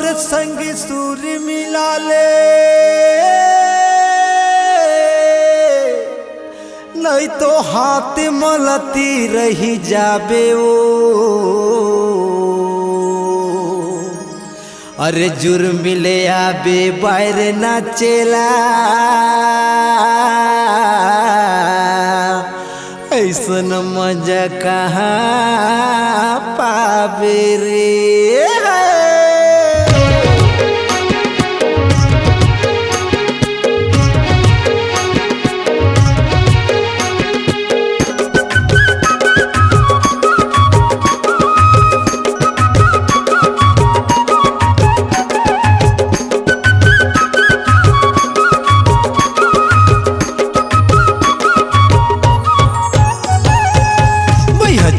मोर संग सुर मिला ले, नहीं तो हाथ मलती रही जाबे ओ। अरे जुर्म मिले आबे बाहर नाचेला, ऐसन मजा कहाँ पाबे रे।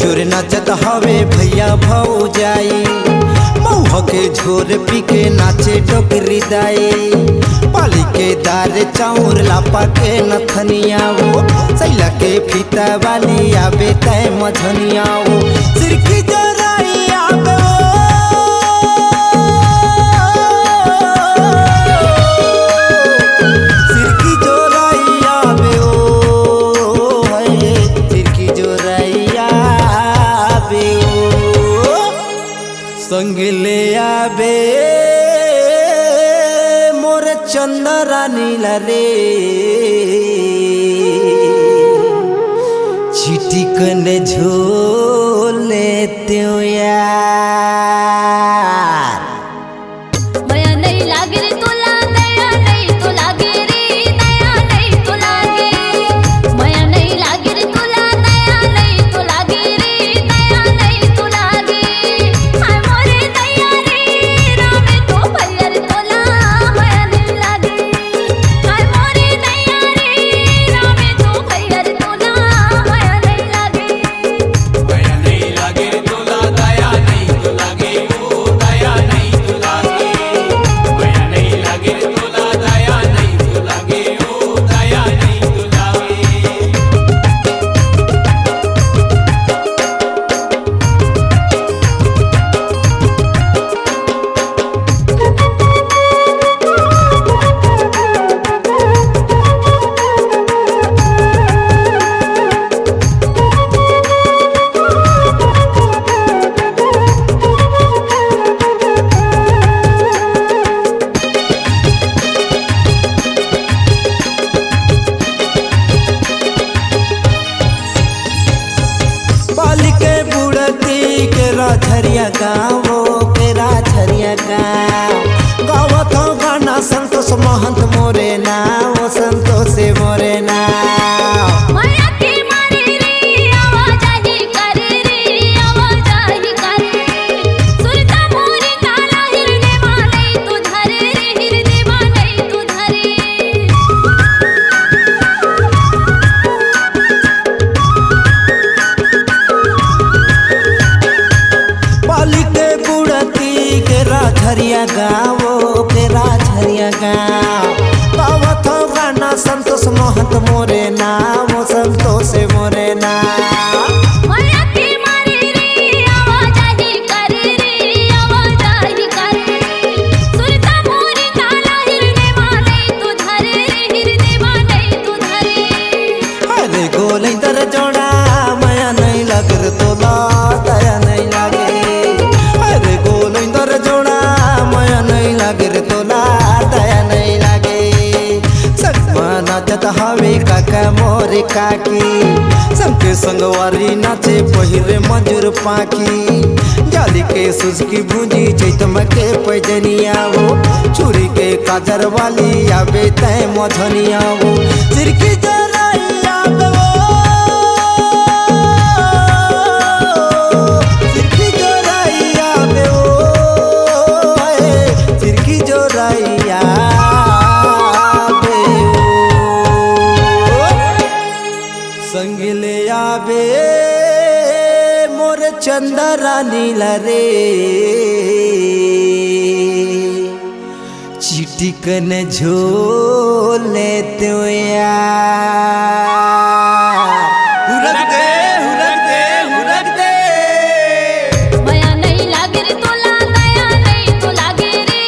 जोर नाचत हवे भैया भौजाई, मऊह के झोर पी के नाचे डोकरी दाई। पाली के दार चाउर लापा के नथनिया वो, सैला के फीता वाली आबे तय मझनिया वो। सिर की जराई आबे संग ले आबे मोर चंदरा नीला रे। चिटिकन झोले त्यो यार। माया नहीं लागे रे तोला, दया नहीं तो लागे रे, दया नहीं तो लागे। माया नहीं लागे रे तोला, दया नहीं तो लागे रे, दया नहीं तो लागे। हाय मोरे दया रे रामे तो भैया रे तोला, माया नहीं लागे। हाय मोरे दया रे रामे तो भैया रे तोला, माया नहीं लागे। माया नहीं लागे रे तोला, दया नहीं तो लागे ओ, दया नहीं तो लागे। माया नहीं लागे रे तोला, दया नहीं तो लागे ओ, दया नहीं तो लागे। पाली के बुढ़ती के राझरिया गाँव के राझरिया गाँव। गावत हो गाना संतोष महंत मोरे नाव, संतोष मोरे नाव। माया की मारे रे आवाज ही करे रे, आवाज ही करे। सुरता मोरे काला हिरने वाले तू धरे रे, हिरने वाले तू धरे। पाली के बुढ़ती के राझरिया गाँव के राझरिया गाँव। गावत हो गाना संतोष महंत मोरे नाव, संतोष मोरे नाव। माया की मारे रे आवाज ही करे रे, आवाज ही करे। सुरता मोरे काला हिरने वाले तू धरे रे, हिरने वाले तू धरे। अरे गोले दर जोड़ा माया नहीं लगे रे तोला, दया नहीं लागे। अरे गोले दर जोड़ा माया नहीं लगे रे तोला, दया नहीं लागे। सगमा नाचत हवे काका मोरे काकी, सबके संगवारी नाचे पहिरे मजूर पाखी। जाली के सुजकी भूजी चैतम के पैजनिया वो, चूड़ी के काजर वाली आबे तय मझनिया वो। सिर की जराई आबे वो, सिर की जराई आबे वो, सिर की जराई आबे वो। संग ले आबे मोर चंदरा नीला रे। चिटिकन झोले त्यो यार। हुरक दे हुरक दे हुरक दे। माया नहीं लागे रे तोला, दया नहीं तो लागे रे,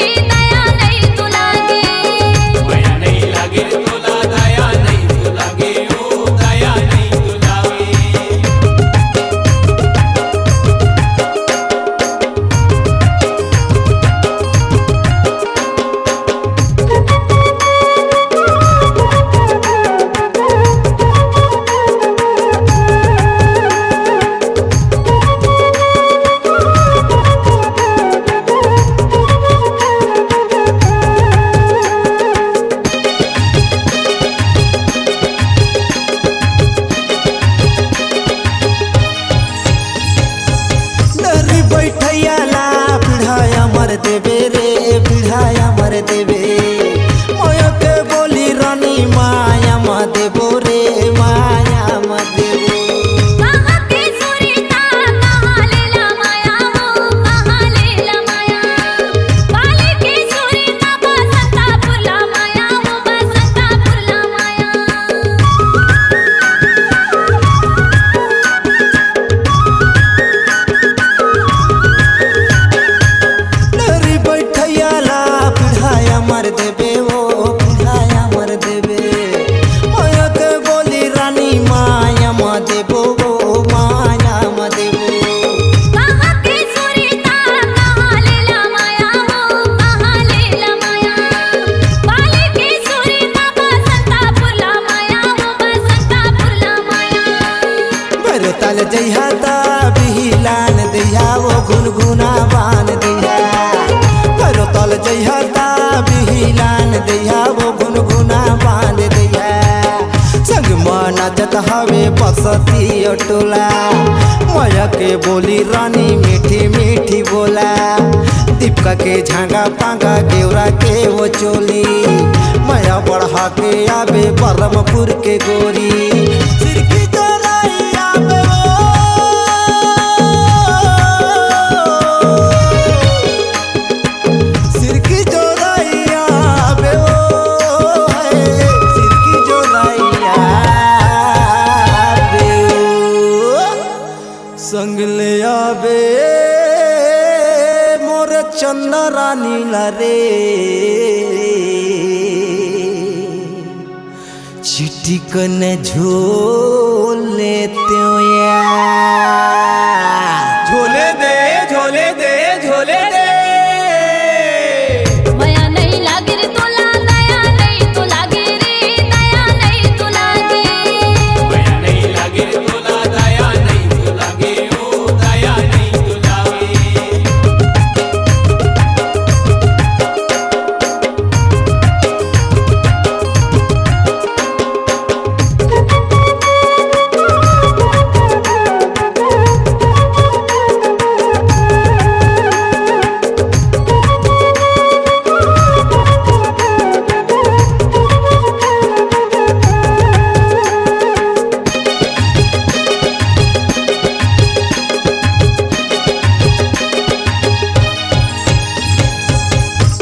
देवे रे बिढ़ाय আমার देवे ময়কে বলি রানী মায়া মা দেবো রে মায়া মা দেবো कहाँ के सुरीता कहाँ लेला माया हो कहाँ लेला माया बाले के सुरीता बसंता फुला माया हो बसंता फुला माया डरी बैठैयाला बिढ़ाय আমার देवे ओ बिढ़ाय আমার देवे ময়কে বলি রানী মায়া মা দেবো ও মায়া মা দেবো कहाँ के सुरीता कहाँ लेला माया हो कहाँ लेला माया बाले के सुरीता बसंता फुला माया हो बसंता फुला माया बरताल जइहा ता बिहिलान दिया वो गुनगुना बान दिया बरताल जइहा ता बिहिलान दिया वो गुनगुना बान दिया संग माना जत हवे बसती टोला माया के बोली रानी मीठी मीठी बोला दीपका के झांगा पांगा गेवरा के वो चोली माया बढ़ा के आवे बरमपुर के गोरी सिर की चोराई आवे वो सिर की चोराई आवे वो है सिर की चोराई आवे वो संग ले आवे मोर चंदा रानी ला रे चिट्ठी कन झोल लेते झोले दे झोले दे झोले दे माया नहीं लागे रे तोला दया नहीं तो लागे रे दया नहीं तो लागे माया नहीं लागे रे तोला दया नहीं तो लागे ओ दया नहीं तो लागे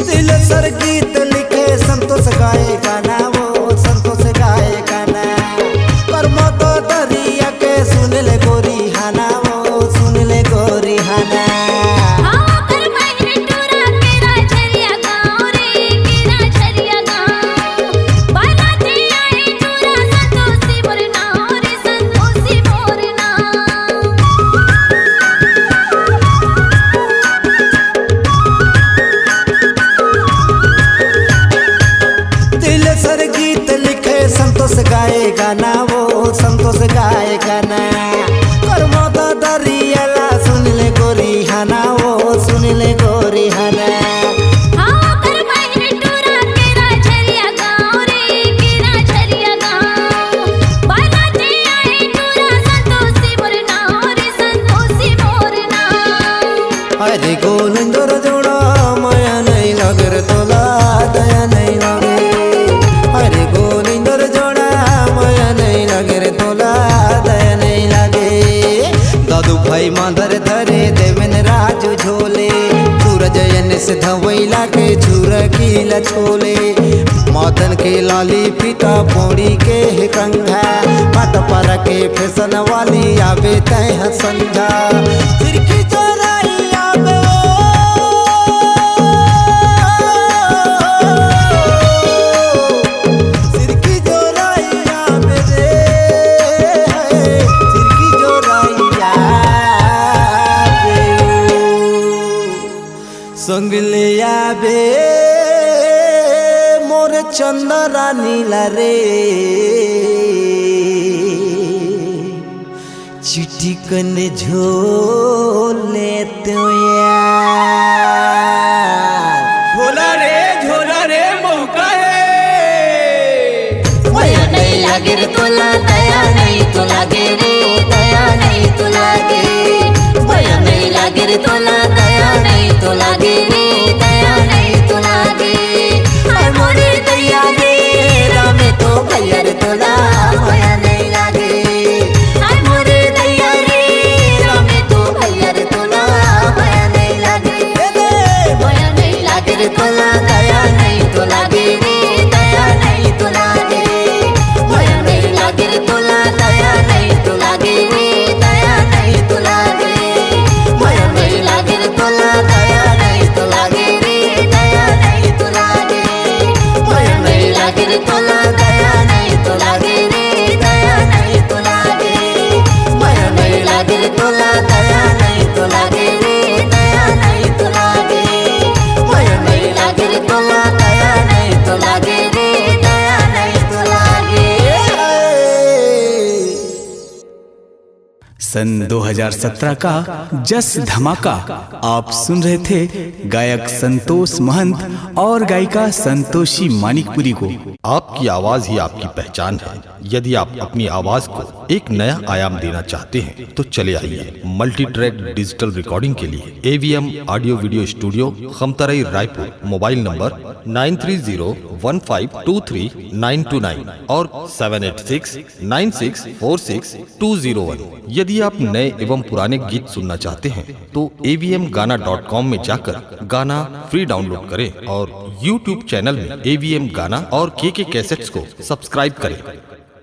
दिल सर गीत लिखे संतोष गाए गाना वो संतोष गाए गाना कर्म तो दरिया के सुन ले गोरी हाना वो सुन ले गोरी हाना हाँ कर महीने टूरा केरा झरिया गाँव रे केरा झरिया गाँव बाराती आए टूरा संतोषी मोर नाव रे संतोषी मोर नाव दिल सर गीत लिखे संतोष गाए गाना वो संतोष गाए गाना कर्म तो दरिया ला सुन ले गोरी हाना वो सुन ले गोरी हाना हाँ कर महीने टूरा केरा झरिया गाँव रे केरा झरिया गाँव बाराती आए टूरा संतोषी मोर नाव रे संतोषी मोर नाव अरे गोलंदर जोड़ा माया नहीं लगे रे तोला दया नहीं लगे अरे गोलंदर जोड़ा माया नहीं लगे रे तोला दया नहीं लगे दादू भाई माधर धरे देवन राजू झोले सूरज से धवैला के छुर कीला छोले मदन के लाली पिता पौड़ी के है कंघा पट पर के फैशन वाली आवे तय संझा सिर की चोराई आवे वो सिर की चोराई आवे रे सिर की चोराई आवे संग ले आवे मोर चंदा रानी ला रे चिट्ठी कन झोल लेते झोला रे मौका है माया नहीं लागे रे तोला दया नहीं तो लागे रे दया नहीं तो लागे माया नहीं लागे रे तोला दया नहीं तो लागे रे सन 2017 का जस धमाका। आप सुन रहे थे गायक संतोष महंत और गायिका संतोषी मानिकपुरी को। आपकी आवाज ही आपकी पहचान है। यदि आप अपनी आवाज को एक नया आयाम देना चाहते हैं तो चले आइए मल्टी ट्रैक डिजिटल रिकॉर्डिंग के लिए AVM audio video studio, Khamtarai, Raipur. Mobile number 9301523929 और 7869646201। यदि आप नए एवं पुराने गीत सुनना चाहते हैं तो avmgana.com में जाकर गाना फ्री डाउनलोड करें और YouTube चैनल में AVM गाना और KK कैसेट्स को सब्सक्राइब करें।